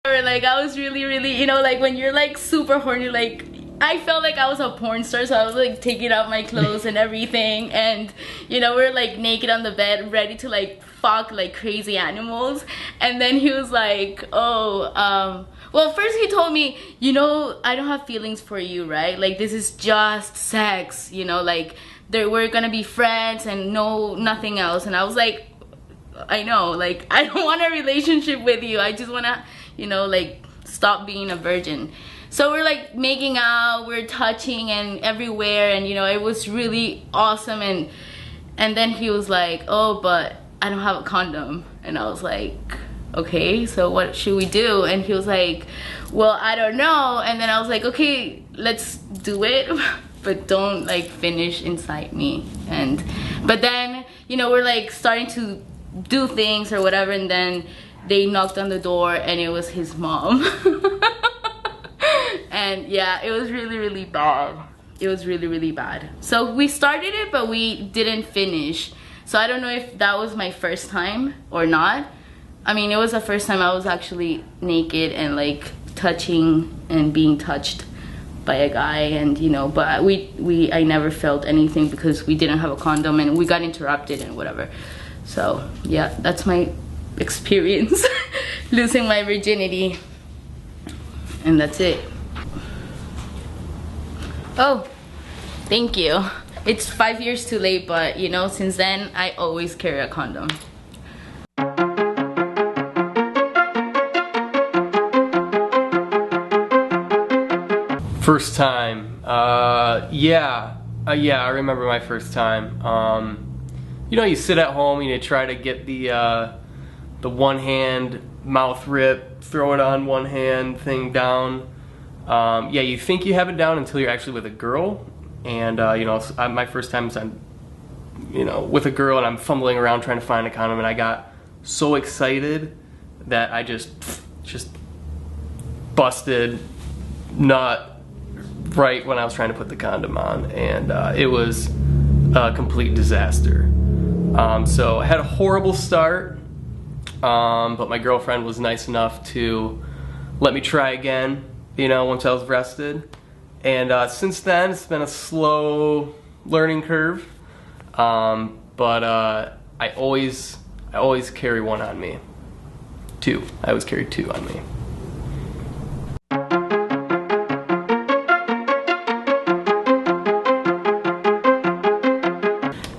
Or like I was really, you know, like when you're like super horny, like I felt like I was a porn star, so I was like taking out my clothes and everything, and you know, we're like naked on the bed ready to like fuck like crazy animals. And then he was like, oh, well, first he told me, you know, I don't have feelings for you, right? Like this is just sex, you know, like we're gonna be friends and no, nothing else. And I was like, I know, like I don't want a relationship with you, I just wanna, you know, like stop being a virgin. So we're like making out, we're touching and everywhere, and you know, it was really awesome. And then he was like, oh, but I don't have a condom. And I was like, okay, so what should we do? And he was like, well, I don't know. And then I was like, okay, let's do it, but don't like finish inside me. But then, you know, we're like starting to do things or whatever, and then they knocked on the door and it was his mom. And yeah, it was really bad. It was really bad. So we started it, but we didn't finish. So I don't know if that was my first time or not. I mean, it was the first time I was actually naked and like touching and being touched by a guy, and you know, but I never felt anything because we didn't have a condom and we got interrupted and whatever. So yeah, that's my experience losing my virginity, and that's it. Oh, thank you. It's 5 years too late, but you know, since then I always carry a condom. First time, yeah, I remember my first time. You know, you sit at home and you try to get the one hand mouth rip, throw it on one hand thing down. Yeah, you think you have it down until you're actually with a girl, and you know, my first time is I'm, you know, with a girl and I'm fumbling around trying to find a condom, and I got so excited that I just busted nut right when I was trying to put the condom on, and it was a complete disaster. So I had a horrible start, but my girlfriend was nice enough to let me try again, you know, once I was rested. And since then, it's been a slow learning curve, but I always carry one on me. Two. I always carry two on me.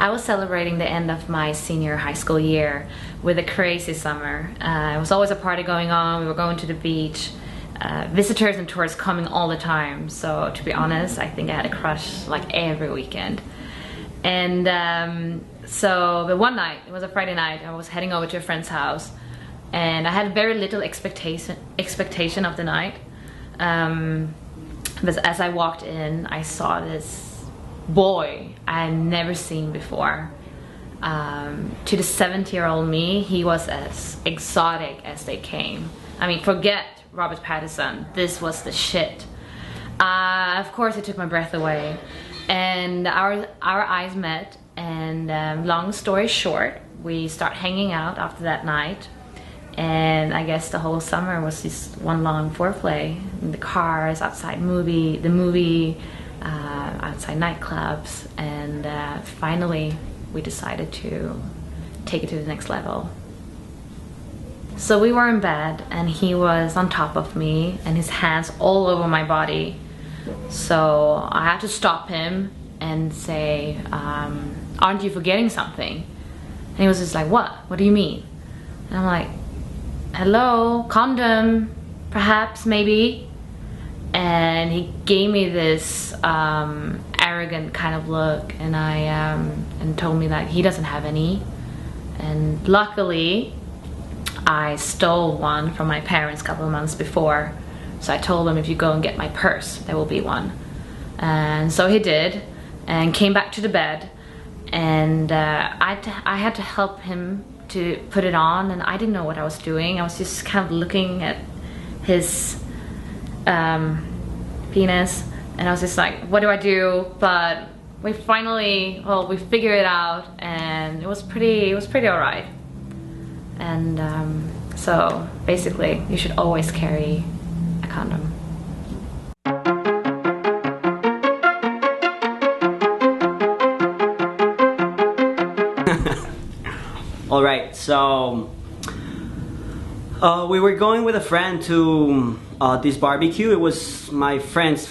I was celebrating the end of my senior high school year with a crazy summer. It was always a party going on, we were going to the beach, visitors and tourists coming all the time. So to be honest, I think I had a crush like every weekend. And but one night, it was a Friday night, I was heading over to a friend's house, and I had very little expectation of the night. But as I walked in, I saw this boy I had never seen before. To the 70-year-old me, he was as exotic as they came. I mean, forget Robert Pattinson, this was the shit. Of course, it took my breath away, and our eyes met, and long story short, we start hanging out after that night. And I guess the whole summer was just one long foreplay in the cars, outside the movie, outside nightclubs, and finally we decided to take it to the next level. So we were in bed and he was on top of me and his hands all over my body. So I had to stop him and say, aren't you forgetting something? And he was just like, what? What do you mean? And I'm like, hello, condom, perhaps, maybe. And he gave me this arrogant kind of look, and and told me that he doesn't have any. And luckily, I stole one from my parents a couple of months before. So I told him, if you go and get my purse, there will be one. And so he did, and came back to the bed. And I had to help him to put it on, and I didn't know what I was doing. I was just kind of looking at his penis, and I was just like, what do I do? But we finally, well, we figured it out, and it was pretty alright. And So basically, you should always carry a condom. All right, so we were going with a friend to this barbecue. It was my friend's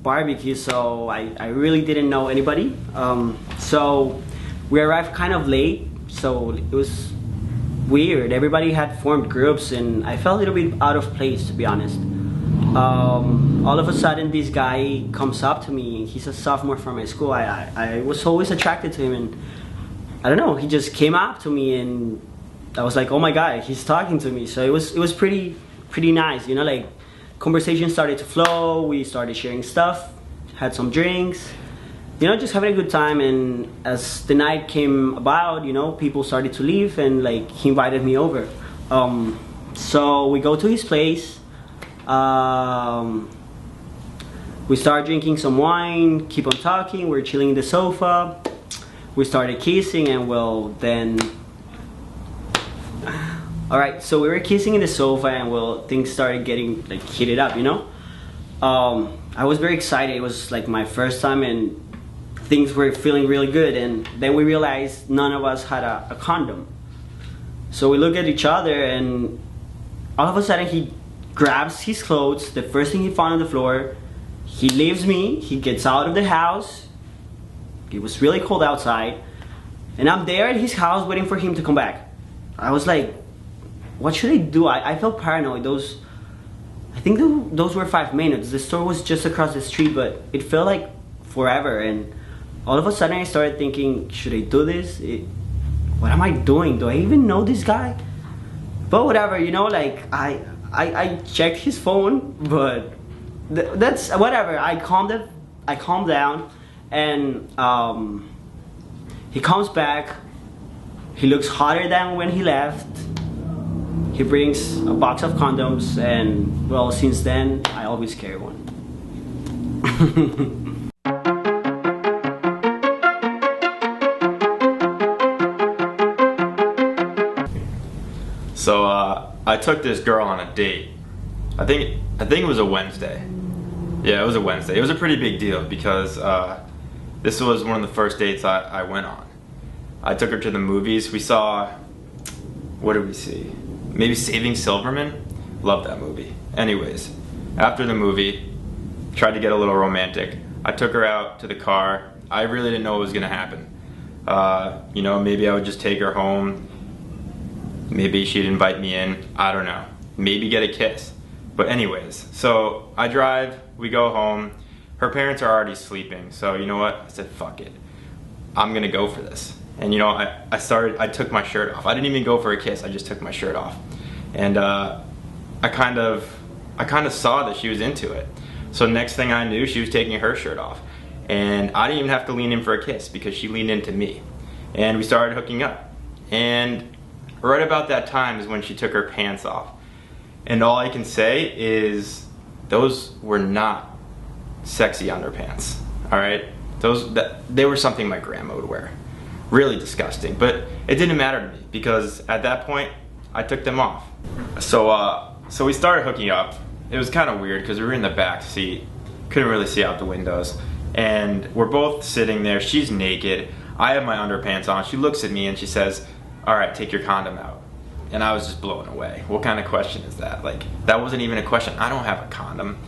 barbecue, so I really didn't know anybody. So we arrived kind of late, so it was weird. Everybody had formed groups, and I felt a little bit out of place, to be honest. All of a sudden, this guy comes up to me. He's a sophomore from my school. I was always attracted to him, and I don't know, he just came up to me, and I was like, oh my god, he's talking to me. So it was pretty nice, you know, like conversation started to flow, we started sharing stuff, had some drinks, you know, just having a good time. And as the night came about, you know, people started to leave, and like he invited me over. So we go to his place, we start drinking some wine, keep on talking, we're chilling in the sofa. We started kissing, and well, then all right, so we were kissing in the sofa, and well, things started getting like heated up, you know. I was very excited. It was like my first time, and things were feeling really good. And then we realized none of us had a condom. So we look at each other, and all of a sudden he grabs his clothes, the first thing he found on the floor, he leaves me, he gets out of the house. It was really cold outside, and I'm there at his house waiting for him to come back. I was like, what should I do? I felt paranoid. I think those were 5 minutes. The store was just across the street, but it felt like forever. And all of a sudden I started thinking, should I do this? What am I doing? Do I even know this guy? But whatever, you know, like I checked his phone, but that's whatever. I calmed down. And he comes back, he looks hotter than when he left, he brings a box of condoms, and well, since then, I always carry one. So I took this girl on a date. I think it was a Wednesday. Yeah, it was a Wednesday. It was a pretty big deal because this was one of the first dates I went on. I took her to the movies. We saw, what did we see? Maybe Saving Silverman? Love that movie. Anyways, after the movie, tried to get a little romantic. I took her out to the car. I really didn't know what was gonna happen. You know, maybe I would just take her home. Maybe she'd invite me in. I don't know. Maybe get a kiss. But anyways, so I drive, we go home. Her parents are already sleeping, so you know what? I said, fuck it. I'm gonna go for this. And you know, I took my shirt off. I didn't even go for a kiss, I just took my shirt off. And I kind of saw that she was into it. So next thing I knew, she was taking her shirt off. And I didn't even have to lean in for a kiss because she leaned into me. And we started hooking up. And right about that time is when she took her pants off. And all I can say is those were not sexy underpants, all right? They were something my grandma would wear. Really disgusting, but it didn't matter to me because at that point, I took them off. So we started hooking up. It was kind of weird because we were in the back seat, couldn't really see out the windows, and we're both sitting there. She's naked. I have my underpants on. She looks at me and she says, all right, take your condom out. And I was just blown away. What kind of question is that? Like, that wasn't even a question. I don't have a condom.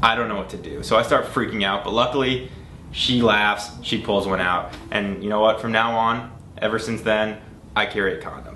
I don't know what to do. So I start freaking out, but luckily she laughs, she pulls one out. And you know what? From now on, ever since then, I carry a condom.